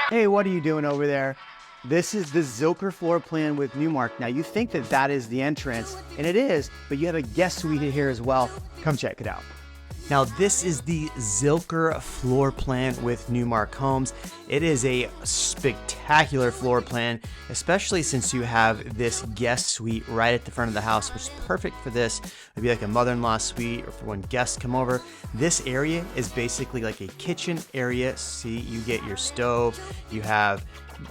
Hey, what are you doing over there? This is the Zilker Floor plan with Newmark. Now, you think that that is the entrance, and it is, but you have a guest suite here as well. Come check it out. Now, this is the Zilker floor plan with Newmark Homes. It is a spectacular floor plan, especially since you have this guest suite right at the front of the house, which is perfect for this. It'd be like a mother-in-law suite or for when guests come over. This area is basically like a kitchen area. See, you get your stove, you have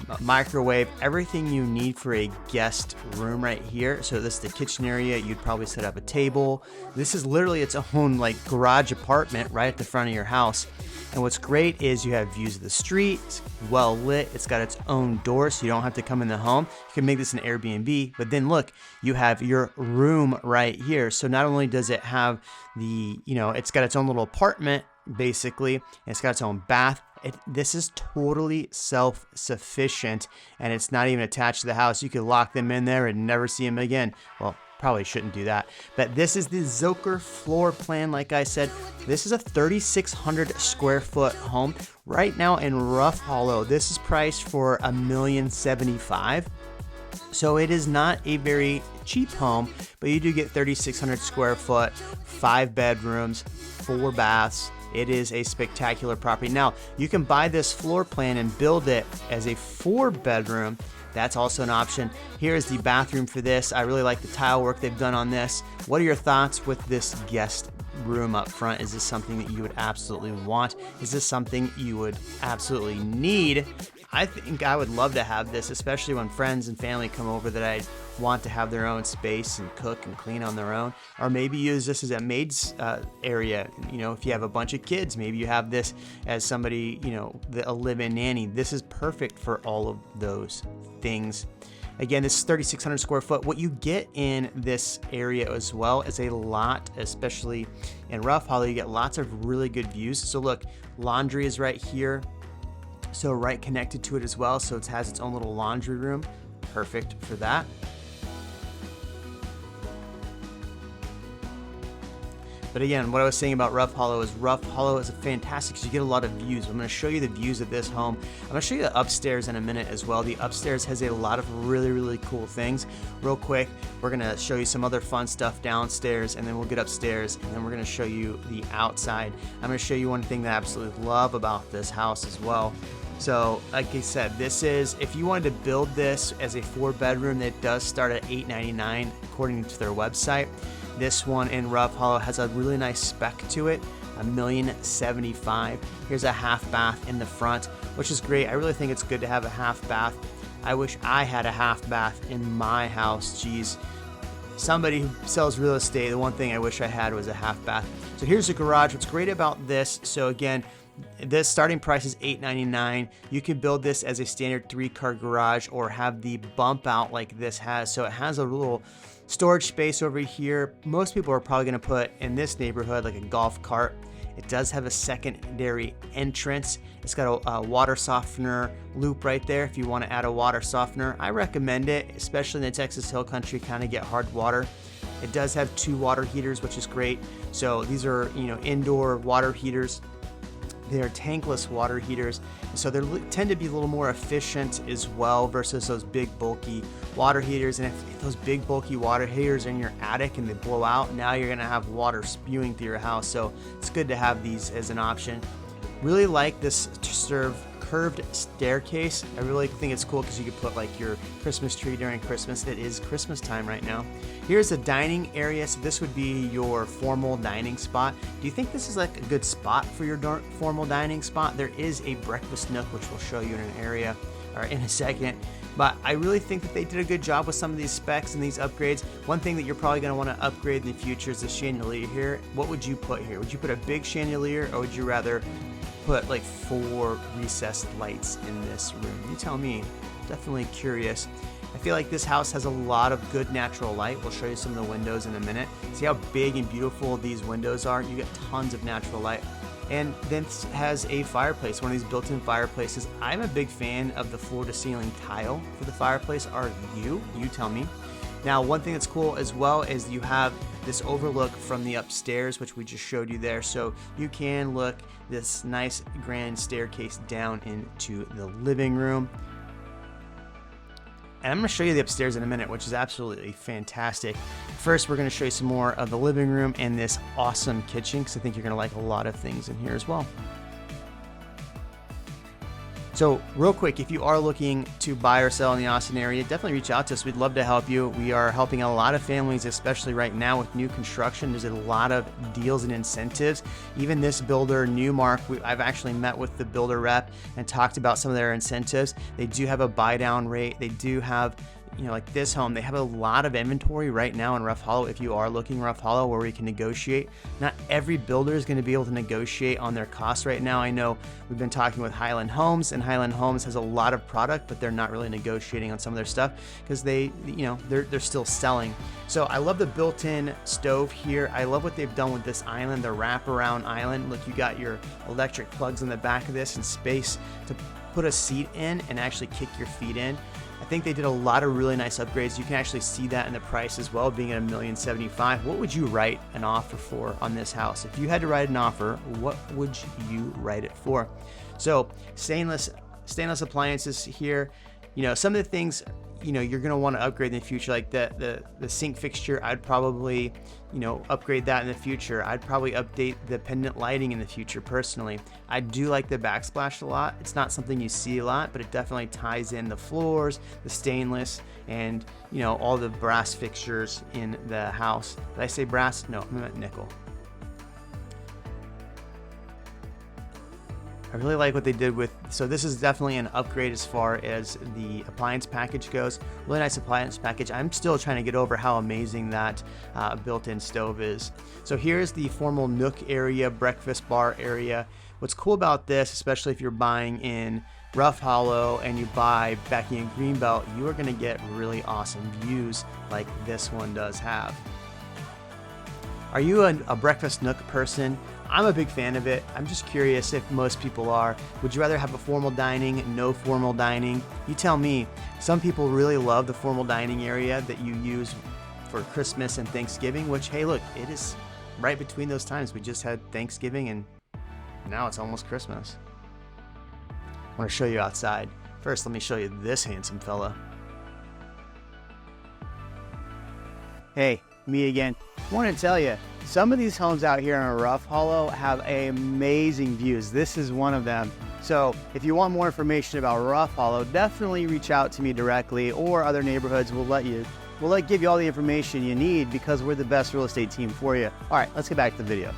a microwave, everything you need for a guest room right here. So this is the kitchen area. You'd probably set up a table. This is literally its own like garage apartment right at the front of your house. And what's great is you have views of the street, it's well lit, it's got its own door so you don't have to come in the home. You can make this an Airbnb, but then look, you have your room right here. So not only does it have the, it's got its own little apartment basically, and it's got its own bath. This is totally self-sufficient, and it's not even attached to the house. You could lock them in there and never see them again. Well, probably shouldn't do that. But this is the Zilker floor plan. Like I said, this is a 3,600 square foot home. Right now in Rough Hollow, this is priced for $1,075,000. So it is not a very cheap home, but you do get 3,600 square foot, 5 bedrooms, 4 baths. It is a spectacular property. Now, you can buy this floor plan and build it as a 4 bedroom. That's also an option. Here is the bathroom for this. I really like the tile work they've done on this. What are your thoughts with this guest room up front? Is this something that you would absolutely want? Is this something you would absolutely need? I think I would love to have this, especially when friends and family come over that I want to have their own space and cook and clean on their own. Or maybe use this as a maid's area. If you have a bunch of kids, maybe you have this as somebody, a live-in nanny. This is perfect for all of those things. Again, this is 3,600 square foot. What you get in this area as well is a lot, especially in Rough Hollow, you get lots of really good views. So look, laundry is right here. So right connected to it as well. So it has its own little laundry room. Perfect for that. But again, what I was saying about Rough Hollow is fantastic because you get a lot of views. I'm going to show you the views of this home. I'm going to show you the upstairs in a minute as well. The upstairs has a lot of really, really cool things. Real quick, we're going to show you some other fun stuff downstairs, and then we'll get upstairs, and then we're going to show you the outside. I'm going to show you one thing that I absolutely love about this house as well. So like I said, this is, if you wanted to build this as a 4 bedroom, it does start at $899 according to their website. This one in Rough Hollow has a really nice spec to it, $1,075,000. Here's a half bath in the front, which is great. I really think it's good to have a half bath. I wish I had a half bath in my house. Geez, somebody who sells real estate, the one thing I wish I had was a half bath. So here's the garage. What's great about this, so again, this starting price is $899,000. You can build this as a standard 3-car garage or have the bump out like this has. So it has a little storage space over here. Most people are probably going to put in this neighborhood like a golf cart. It does have a secondary entrance. It's got a water softener loop right there if you want to add a water softener. I recommend it, especially in the Texas Hill Country, kind of get hard water. It does have 2 water heaters, which is great. So these are, indoor water heaters. They are tankless water heaters, so they tend to be a little more efficient as well versus those big bulky water heaters. And if those big bulky water heaters are in your attic and they blow out, now you're gonna have water spewing through your house. So it's good to have these as an option. Really like this curved staircase. I really think it's cool because you could put like your Christmas tree during Christmas. It is Christmas time right now. Here's a dining area. So this would be your formal dining spot. Do you think this is like a good spot for your formal dining spot? There is a breakfast nook, which we'll show you in an area or in a second. But I really think that they did a good job with some of these specs and these upgrades. One thing that you're probably going to want to upgrade in the future is the chandelier here. What would you put here? Would you put a big chandelier, or would you rather put like 4 recessed lights in this room? You tell me. Definitely curious. I feel like this house has a lot of good natural light. We'll show you some of the windows in a minute. See how big and beautiful these windows are? You get tons of natural light. And then it has a fireplace, one of these built-in fireplaces. I'm a big fan of the floor-to-ceiling tile for the fireplace. Are you? You tell me. Now, one thing that's cool as well is you have this overlook from the upstairs, which we just showed you there. So you can look this nice grand staircase down into the living room. And I'm going to show you the upstairs in a minute, which is absolutely fantastic. First, we're going to show you some more of the living room and this awesome kitchen, because I think you're going to like a lot of things in here as well. So real quick, if you are looking to buy or sell in the Austin area, definitely reach out to us. We'd love to help you. We are helping a lot of families, especially right now with new construction. There's a lot of deals and incentives. Even this builder, Newmark, I've actually met with the builder rep and talked about some of their incentives. They do have a buy down rate. They do have, like this home, they have a lot of inventory right now in Rough Hollow. If you are looking Rough Hollow where we can negotiate, not every builder is going to be able to negotiate on their costs right now. I know we've been talking with Highland Homes, and Highland Homes has a lot of product, but they're not really negotiating on some of their stuff because they're still selling. So I love the built-in stove here. I love what they've done with this island, the wraparound island. Look, you got your electric plugs in the back of this and space to put a seat in and actually kick your feet in. I think they did a lot of really nice upgrades. You can actually see that in the price as well, being at $1,075,000. What would you write an offer for on this house? If you had to write an offer, what would you write it for? So stainless appliances here. Some of the things you're going to want to upgrade in the future, like the sink fixture. I'd probably upgrade that in the future. I'd probably update the pendant lighting in the future personally. I do like the backsplash a lot. It's not something you see a lot, but it definitely ties in the floors, the stainless, and all the brass fixtures in the house. Did I say brass? No, I meant nickel. I really like what they did with, so this is definitely an upgrade as far as the appliance package goes. Really nice appliance package. I'm still trying to get over how amazing that built-in stove is. So here's the formal nook area, breakfast bar area. What's cool about this, especially if you're buying in Rough Hollow and you buy Becky and Greenbelt, you are going to get really awesome views like this one does have. Are you a breakfast nook person? I'm a big fan of it. I'm just curious if most people are. Would you rather have a formal dining, no formal dining? You tell me. Some people really love the formal dining area that you use for Christmas and Thanksgiving, which, hey, look, it is right between those times. We just had Thanksgiving and now it's almost Christmas. I want to show you outside. First, let me show you this handsome fella. Hey, me again. I want to tell you, some of these homes out here in Rough Hollow have amazing views. This is one of them. So if you want more information about Rough Hollow, definitely reach out to me directly, or other neighborhoods will give you all the information you need because we're the best real estate team for you. All right, let's get back to the video.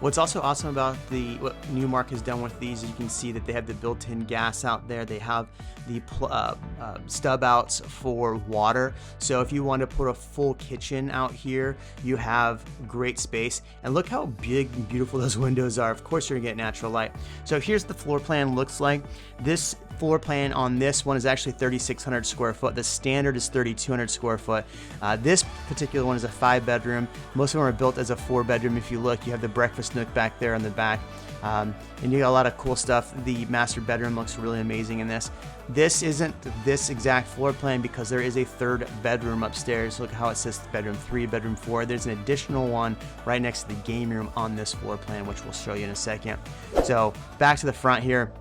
What's also awesome about what Newmark has done with these is you can see that they have the built-in gas out there. They have the stub outs for water. So if you want to put a full kitchen out here, you have great space. And look how big and beautiful those windows are. Of course, you're gonna get natural light. So here's the floor plan looks like. This floor plan on this one is actually 3,600 square foot. The standard is 3,200 square foot. This particular one is a 5-bedroom. Most of them are built as a 4-bedroom. If you look, you have the breakfast nook back there on the back. And you got a lot of cool stuff. The master bedroom looks really amazing in this. This isn't this exact floor plan because there is a 3rd bedroom upstairs. Look how it says bedroom 3, bedroom 4. There's an additional one right next to the game room on this floor plan, which we'll show you in a second. So back to the front here.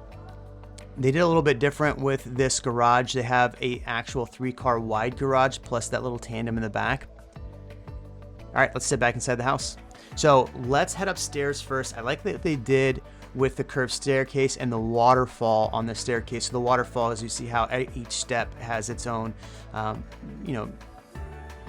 They did a little bit different with this garage. They have a actual 3-car wide garage plus that little tandem in the back. All right, let's sit back inside the house. So let's head upstairs first. I like that they did with the curved staircase and the waterfall on the staircase. So the waterfall, as you see how each step has its own,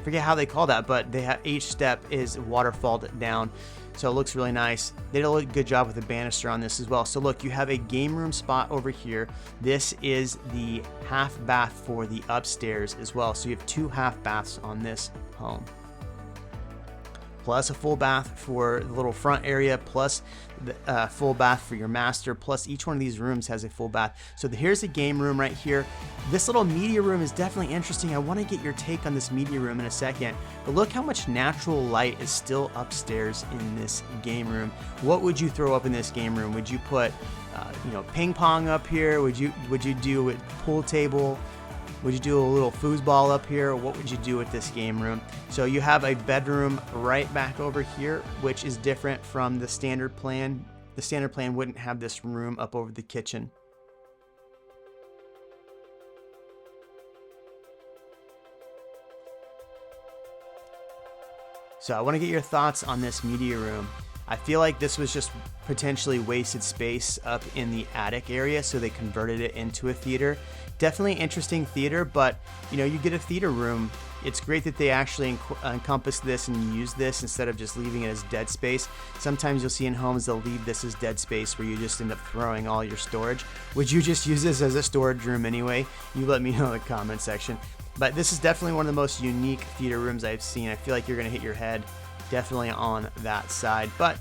forget how they call that, but each step is waterfalled down. So it looks really nice. They did a good job with the banister on this as well. So look, you have a game room spot over here. This is the half bath for the upstairs as well. So you have 2 half baths on this home. Plus a full bath for the little front area, plus the full bath for your master, plus each one of these rooms has a full bath. So here's a game room right here. This little media room is definitely interesting. I want to get your take on this media room in a second, but look how much natural light is still upstairs in this game room. What would you throw up in this game room? Would you put ping pong up here? Would you do a pool table? Would you do a little foosball up here? What would you do with this game room? So you have a bedroom right back over here, which is different from the standard plan. The standard plan wouldn't have this room up over the kitchen. So I want to get your thoughts on this media room. I feel like this was just potentially wasted space up in the attic area, so they converted it into a theater. Definitely interesting theater, but you know, you get a theater room. It's great that they actually encompass this and use this instead of just leaving it as dead space. Sometimes you'll see in homes they'll leave this as dead space where you just end up throwing all your storage. Would you just use this as a storage room anyway? You let me know in the comment section. But this is definitely one of the most unique theater rooms I've seen. I feel like you're gonna hit your head definitely on that side, but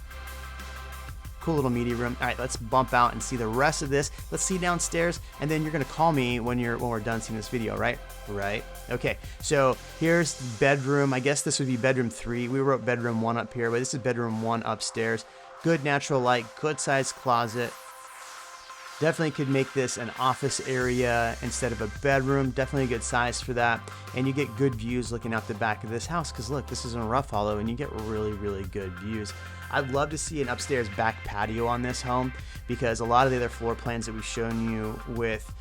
cool little media room. All right, let's bump out and see the rest of this. Let's see downstairs, and then you're gonna call me when we're done seeing this video, right? Right. Okay, so here's bedroom. I guess this would be bedroom 3. We wrote bedroom 1 up here, but this is bedroom 1 upstairs. Good natural light, good sized closet. Definitely could make this an office area instead of a bedroom. Definitely a good size for that. And you get good views looking out the back of this house, because look, this is in a rough hollow and you get really, really good views. I'd love to see an upstairs back patio on this home, because a lot of the other floor plans that we've shown you with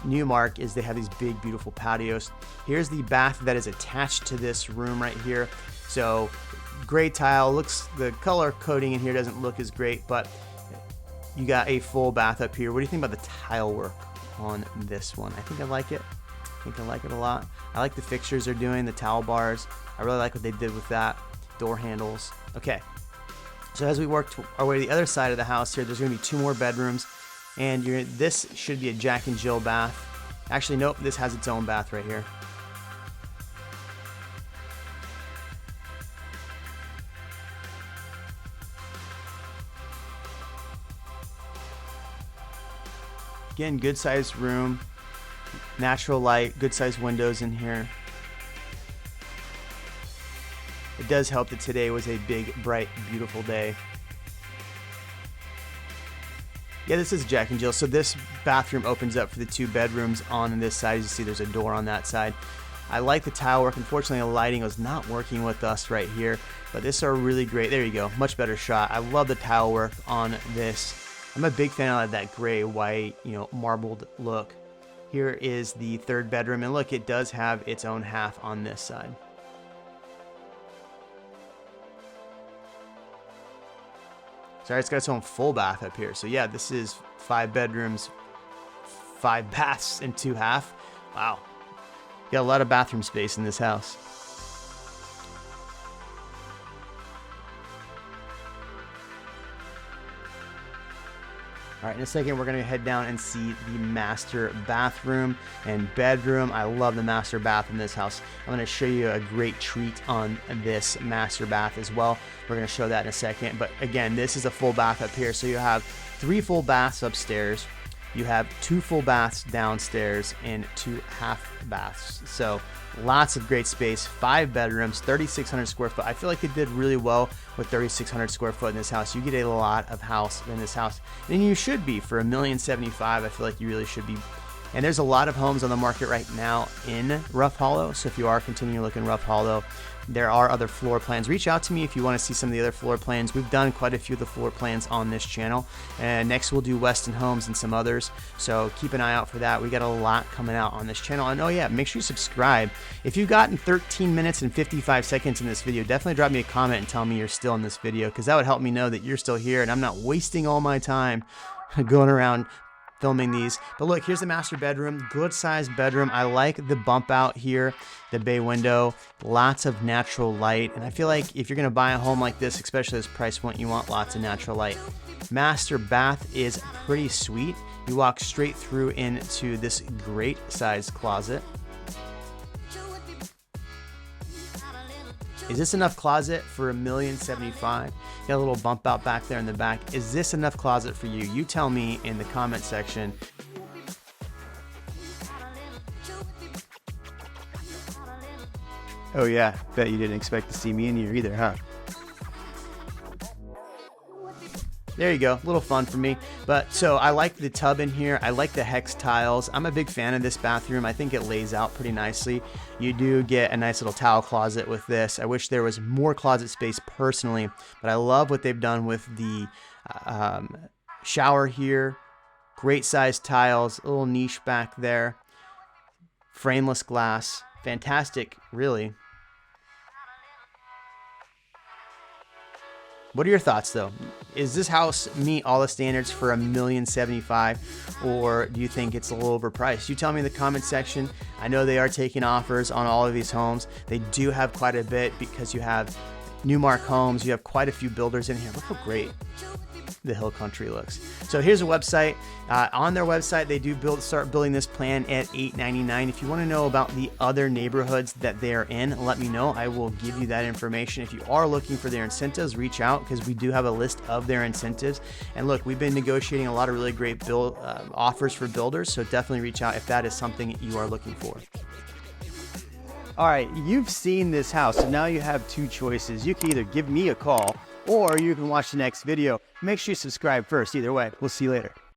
Newmark is they have these big, beautiful patios. Here's the bath that is attached to this room right here. So gray tile, the color coding in here doesn't look as great, but you got a full bath up here. What do you think about the tile work on this one? I think I like it. I think I like it a lot. I like the fixtures they're doing, the towel bars. I really like what they did with that. Door handles. Okay. So as we work our way to the other side of the house here, there's going to be 2 more bedrooms. And this should be a Jack and Jill bath. Actually, nope, this has its own bath right here. Again, good sized room, natural light, good sized windows in here. It does help that today was a big, bright, beautiful day. Yeah, this is Jack and Jill. So this bathroom opens up for the 2 bedrooms on this side. As you see, there's a door on that side. I like the tile work. Unfortunately, the lighting was not working with us right here, but this are really great. There you go, much better shot. I love the tile work on this. I'm a big fan of that gray, white, marbled look. Here is the 3rd bedroom, and look, it does have its own half on this side. Sorry, it's got its own full bath up here. So yeah, this is 5 bedrooms, 5 baths, and 2 half. Wow. Got a lot of bathroom space in this house. All right, in a second, we're gonna head down and see the master bathroom and bedroom. I love the master bath in this house. I'm gonna show you a great treat on this master bath as well. We're gonna show that in a second. But again, this is a full bath up here. So you have 3 full baths upstairs. You have 2 full baths downstairs and 2 half baths. So lots of great space, 5 bedrooms, 3,600 square foot. I feel like they did really well with 3,600 square foot in this house. You get a lot of house in this house, and you should be for $1,075,000. I feel like you really should be. And there's a lot of homes on the market right now in Rough Hollow. So if you are continuing to look in Rough Hollow, there are other floor plans. Reach out to me if you want to see some of the other floor plans. We've done quite a few of the floor plans on this channel. And next we'll do Weston Homes and some others. So keep an eye out for that. We got a lot coming out on this channel. And oh yeah, make sure you subscribe. If you've gotten 13 minutes and 55 seconds in this video, definitely drop me a comment and tell me you're still in this video, because that would help me know that you're still here and I'm not wasting all my time going around filming these. But look, here's the master bedroom. Good sized bedroom. I like the bump out here, the bay window, lots of natural light. And I feel like if you're going to buy a home like this, especially this price point, you want lots of natural light. Master bath is pretty sweet. You walk straight through into this great sized closet. Is this enough closet for $1,075,000? Got a little bump out back there in the back. Is this enough closet for you? You tell me in the comment section. Oh yeah, bet you didn't expect to see me in here either, huh? There you go, a little fun for me. But so I like the tub in here. I like the hex tiles. I'm a big fan of this bathroom. I think it lays out pretty nicely. You do get a nice little towel closet with this. I wish there was more closet space personally, but I love what they've done with the shower here. Great sized tiles, a little niche back there. Frameless glass, fantastic, really. What are your thoughts though? Is this house meet all the standards for $1,075,000, or do you think it's a little overpriced? You tell me in the comment section. I know they are taking offers on all of these homes. They do have quite a bit because you have Newmark Homes. You have quite a few builders in here. Look how great the Hill Country looks. So here's a website. On their website, they do start building this plan at $899. If you want to know about the other neighborhoods that they are in, let me know. I will give you that information. If you are looking for their incentives, reach out because we do have a list of their incentives. And look, we've been negotiating a lot of really great offers for builders, so definitely reach out if that is something you are looking for. All right, you've seen this house, so now you have two choices. You can either give me a call or you can watch the next video. Make sure you subscribe first. Either way, we'll see you later.